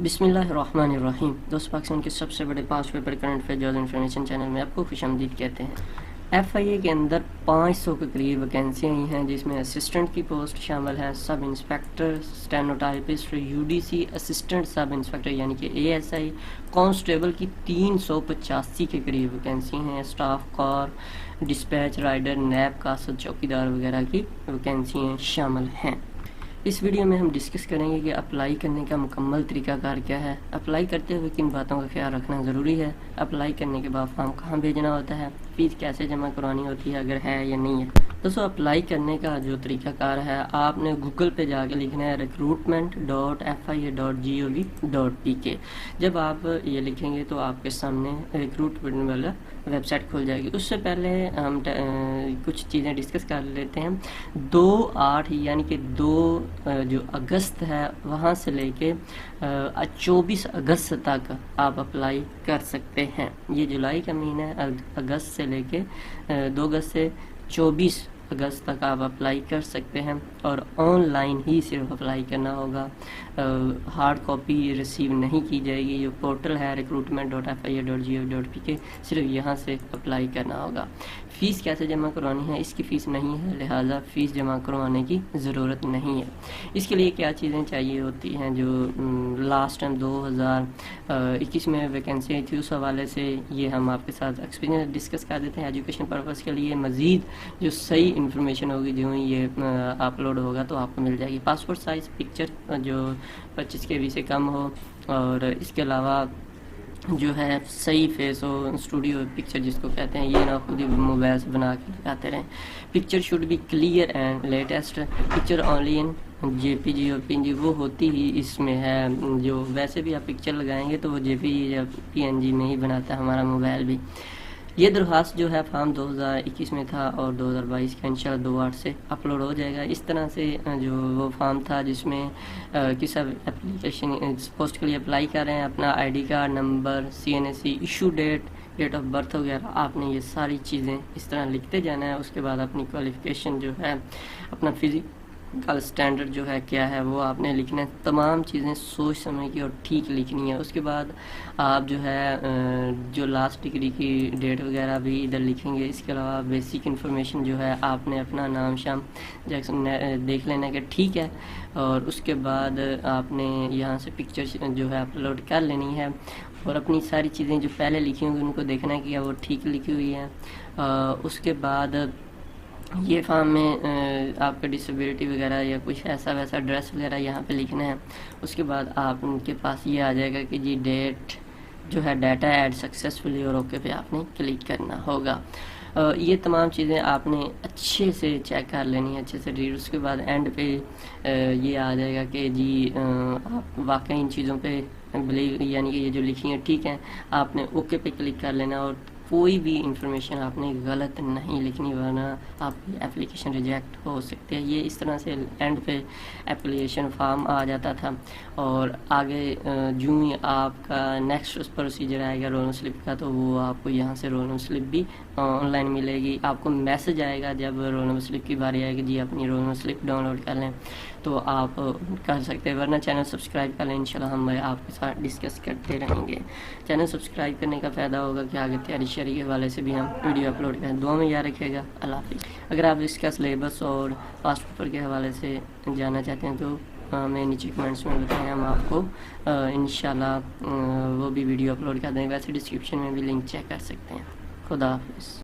بسم اللہ الرحمن الرحیم۔ دوست پاکستان کے سب سے بڑے 5 paper current affairs information channel میں آپ کو خوش آمدید کہتے ہیں۔ ایف آئی اے کے اندر 500 کے قریب ویکینسیاں ہی ہیں، جس میں اسسٹنٹ کی پوسٹ شامل ہے، sub inspector, stenotypist, U D C, assistant sub inspector یعنی کہ اے ایس آئی، کانسٹیبل کی 385 کے قریب ویکینسی ہیں، اسٹاف کار، ڈسپیچ رائڈر، نیب کاسد، چوکیدار وغیرہ کی ویکینسیاں شامل ہیں۔ اس ویڈیو میں ہم ڈسکس کریں گے کہ اپلائی کرنے کا مکمل طریقہ کار کیا ہے، اپلائی کرتے ہوئے کن باتوں کا خیال رکھنا ضروری ہے، اپلائی کرنے کے بعد فارم کہاں بھیجنا ہوتا ہے، فیس کیسے جمع کرانی ہوتی ہے اگر ہے یا نہیں ہے۔ دوستو اپلائی کرنے کا جو طریقہ کار ہے، آپ نے گوگل پہ جا کے لکھنا ہے recruitment.fia.gov.pk۔ جب آپ یہ لکھیں گے تو آپ کے سامنے ریکروٹمنٹ والا ویب سائٹ کھل جائے گی۔ اس سے پہلے ہم کچھ چیزیں ڈسکس کر لیتے ہیں۔ 2/8 یعنی کہ 2 جو اگست ہے وہاں سے لے کے 24 اگست تک آپ اپلائی کر سکتے ہیں۔ یہ جولائی کا مہینہ ہے، اگست سے لے کے 2 اگست سے 24 اگست تک آپ اپلائی کر سکتے ہیں، اور آن لائن ہی صرف اپلائی کرنا ہوگا، ہارڈ کاپی ریسیو نہیں کی جائے گی۔ جو پورٹل ہے recruitment.fia.gov.pk، صرف یہاں سے اپلائی کرنا ہوگا۔ فیس کیسے جمع کروانی ہے، اس کی فیس نہیں ہے، لہٰذا فیس جمع کروانے کی ضرورت نہیں ہے۔ اس کے لیے کیا چیزیں چاہیے ہوتی ہیں، جو لاسٹ ٹائم 2021 میں ویکینسی تھی اس حوالے سے یہ ہم آپ کے ساتھ ایکسپیرینس ڈسکس کر دیتے ہیں۔ ایجوکیشن پرپس کے لیے مزید جو صحیح انفارمیشن ہوگی جو ہی یہ اپلوڈ ہوگا تو آپ کو مل جائے گی۔ پاسپورٹ سائز پکچر جو 25 KB سے کم ہو، اور اس کے علاوہ جو ہے صحیح فیس ہو، اسٹوڈیو پکچر جس کو کہتے ہیں، یہ نہ خود ہی موبائل سے بنا کے لگاتے رہیں۔ Picture should be clear and latest, picture only in JPG اور PNG وہ ہوتی ہی اس میں ہے۔ جو ویسے بھی آپ پکچر لگائیں گے تو وہ JPG یا PNG میں ہی بناتا ہے ہمارا موبائل بھی۔ یہ درخواست جو ہے فارم 2021 میں تھا اور 2022 کا انشاءاللہ 2/8 سے اپلوڈ ہو جائے گا۔ اس طرح سے جو وہ فارم تھا جس میں کسی اپلیکیشن اس پوسٹ کے لیے اپلائی کر رہے ہیں، اپنا ID card number, CNSE، issue date of birth وغیرہ، آپ نے یہ ساری چیزیں اس طرح لکھتے جانا ہے۔ اس کے بعد اپنی کوالیفیکیشن جو ہے، اپنا فزیکل اسٹینڈرڈ جو ہے کیا ہے وہ آپ نے لکھنا ہے۔ تمام چیزیں سوچ سمجھ کے اور ٹھیک لکھنی ہے۔ اس کے بعد آپ جو ہے جو لاسٹ ڈگری کی ڈیٹ وغیرہ بھی ادھر لکھیں گے۔ اس کے علاوہ بیسک انفارمیشن جو ہے آپ نے اپنا نام شام جیکسن دیکھ لینا کہ ٹھیک ہے، اور اس کے بعد آپ نے یہاں سے پکچر جو ہے اپلوڈ کر لینی ہے، اور اپنی ساری چیزیں جو پہلے لکھی ہوں گی ان کو دیکھنا ہے کہ وہ ٹھیک لکھی ہوئی ہیں۔ اس کے بعد یہ فارم میں آپ کا ڈسیبلٹی وغیرہ یا کچھ ایسا ویسا ایڈریس وغیرہ یہاں پہ لکھنا ہے۔ اس کے بعد آپ ان کے پاس یہ آ جائے گا کہ جی ڈیٹ جو ہے ڈیٹا ایڈ سکسیسفلی، اور اوکے پہ آپ نے کلک کرنا ہوگا۔ یہ تمام چیزیں آپ نے اچھے سے چیک کر لینی ہے، اچھے سے ریڈ۔ اس کے بعد اینڈ پہ یہ آ جائے گا کہ جی آپ واقعی ان چیزوں پہ بلیو یعنی کہ یہ جو لکھی ہیں ٹھیک ہیں، آپ نے اوکے پہ کلک کر لینا، اور کوئی بھی انفارمیشن آپ نے غلط نہیں لکھنی ورنہ آپ کی اپلیکیشن ریجیکٹ ہو سکتی ہے۔ یہ اس طرح سے اینڈ پہ اپلیکیشن فارم آ جاتا تھا، اور آگے جو ہی آپ کا نیکسٹ پروسیجر آئے گا رول سلپ کا، تو وہ آپ کو یہاں سے رول سلپ بھی آن لائن ملے گی۔ آپ کو میسج آئے گا جب رول سلپ کی باری آئے گی، جی اپنی رول سلپ ڈاؤن لوڈ کر لیں تو آپ کر سکتے ہیں، ورنہ چینل سبسکرائب کر لیں، انشاءاللہ ہم آپ کے ساتھ ڈسکس کرتے رہیں گے۔ چینل سبسکرائب کرنے کا فائدہ ہوگا کہ آگے تیاری شریک کے حوالے سے بھی ہم ویڈیو اپلوڈ کریں۔ دعا میں یاد رکھیے گا۔ اللہ حافظ۔ اگر آپ اس کا سلیبس اور پاسٹ پیپر کے حوالے سے جاننا چاہتے ہیں تو ہمیں نیچے کمنٹس میں بتائیں، ہم آپ کو انشاءاللہ وہ بھی ویڈیو اپلوڈ کر دیں گے۔ ویسے ڈسکرپشن میں بھی لنک چیک کر سکتے ہیں۔ خدا حافظ۔